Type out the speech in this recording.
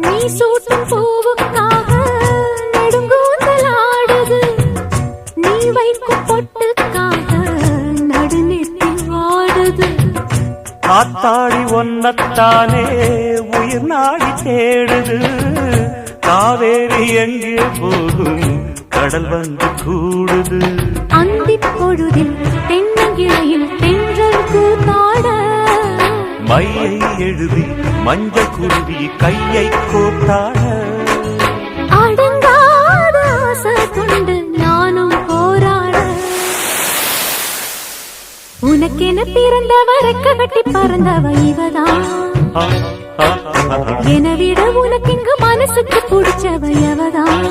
நீ சூட்டும் பூவுக்காக நெடுங்கூந்தல் ஆடுது, நீ வைக்கும் பொட்டுக்காக நடுநெத்தி ஆடுது. காத்தாடி ஒன்னத்தானே உயிர் நாடி தேடுது, காவேரி எங்கே போகும் கடல் வந்து கூடுது. அந்திப் பொழுதில் தென்னங்கிளையில் தென்றல் கூத்தாட, மையை எழுதி மஞ்சள் குருவி கையை கோத்தாட. அடங்காத ஆசை கொண்டு நானும் போராட, உனக்கென பிறந்தவரை கட்டி பறந்தவ இவதான், என விட உனக்கு இங்கு மனசுக்கு பிடிச்சவ எவதான்.